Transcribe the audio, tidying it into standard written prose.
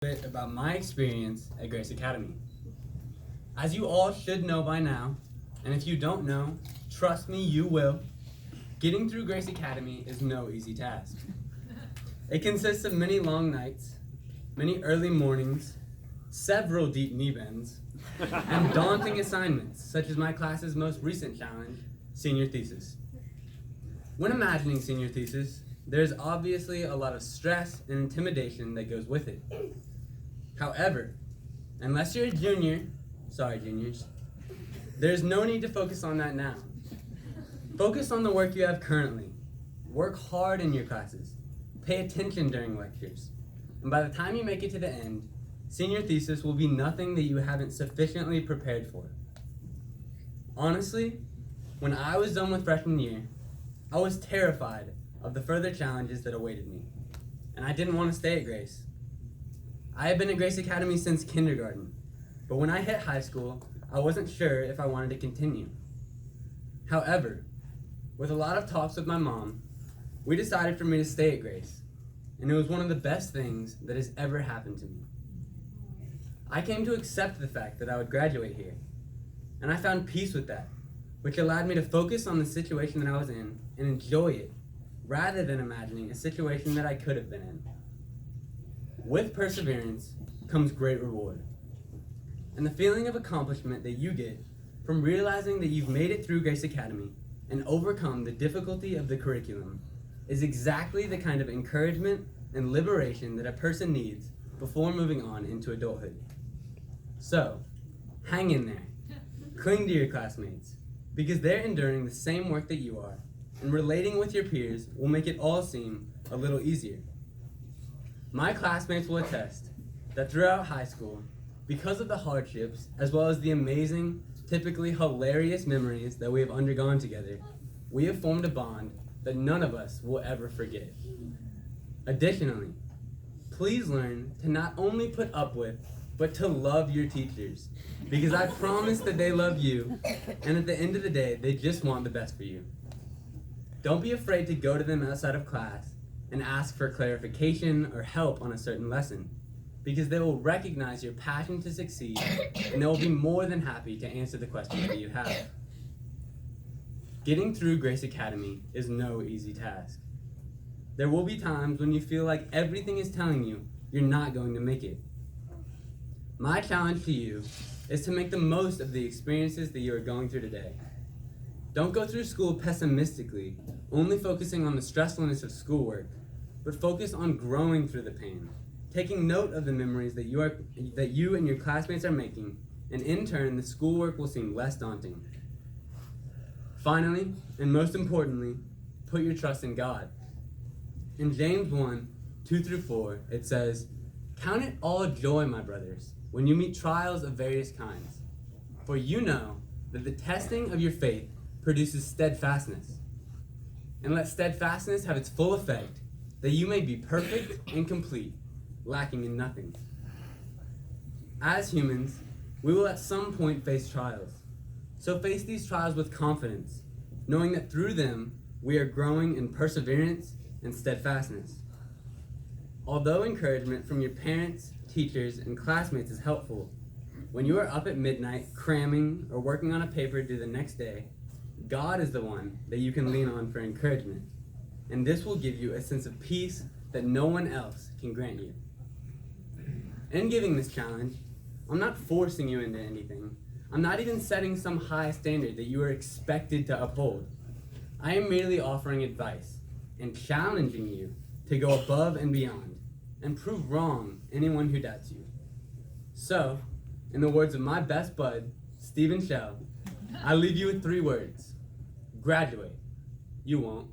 Bit about my experience at Grace Academy. As you all should know by now, and if you don't know, trust me, you will. Getting through Grace Academy is no easy task. It consists of many long nights, many early mornings, several deep knee bends, and daunting assignments, such as my class's most recent challenge, senior thesis. When imagining senior thesis, there's obviously a lot of stress and intimidation that goes with it. However, unless you're a junior, sorry juniors, there's no need to focus on that now. Focus on the work you have currently. Work hard in your classes. Pay attention during lectures. And by the time you make it to the end, senior thesis will be nothing that you haven't sufficiently prepared for. Honestly, when I was done with freshman year, I was terrified of the further challenges that awaited me, and I didn't want to stay at Grace. I had been at Grace Academy since kindergarten, but when I hit high school, I wasn't sure if I wanted to continue. However, with a lot of talks with my mom, we decided for me to stay at Grace, and it was one of the best things that has ever happened to me. I came to accept the fact that I would graduate here, and I found peace with that, which allowed me to focus on the situation that I was in and enjoy it, rather than imagining a situation that I could have been in. With perseverance comes great reward, and the feeling of accomplishment that you get from realizing that you've made it through Grace Academy and overcome the difficulty of the curriculum is exactly the kind of encouragement and liberation that a person needs before moving on into adulthood. So, hang in there, cling to your classmates, because they're enduring the same work that you are, and relating with your peers will make it all seem a little easier. My classmates will attest that throughout high school, because of the hardships as well as the amazing, typically hilarious memories that we have undergone together, we have formed a bond that none of us will ever forget. Additionally, please learn to not only put up with, but to love your teachers, because I promise that they love you, and at the end of the day, they just want the best for you. Don't be afraid to go to them outside of class and ask for clarification or help on a certain lesson, because they will recognize your passion to succeed, and they will be more than happy to answer the questions that you have. Getting through Grace Academy is no easy task. There will be times when you feel like everything is telling you you're not going to make it. My challenge to you is to make the most of the experiences that you are going through today. Don't go through school pessimistically, only focusing on the stressfulness of schoolwork, but focus on growing through the pain, taking note of the memories that you and your classmates are making, and in turn, the schoolwork will seem less daunting. Finally, and most importantly, put your trust in God. In James 1:2-4, it says, "Count it all joy, my brothers, when you meet trials of various kinds, for you know that the testing of your faith produces steadfastness. And let steadfastness have its full effect, that you may be perfect and complete, lacking in nothing." As humans, we will at some point face trials. So face these trials with confidence, knowing that through them, we are growing in perseverance and steadfastness. Although encouragement from your parents, teachers, and classmates is helpful, when you are up at midnight cramming or working on a paper due the next day, God is the one that you can lean on for encouragement, and this will give you a sense of peace that no one else can grant you. In giving this challenge, I'm not forcing you into anything. I'm not even setting some high standard that you are expected to uphold. I am merely offering advice and challenging you to go above and beyond and prove wrong anyone who doubts you. So, in the words of my best bud, Stephen Shell, I leave you with 3 words. Graduate. You won't.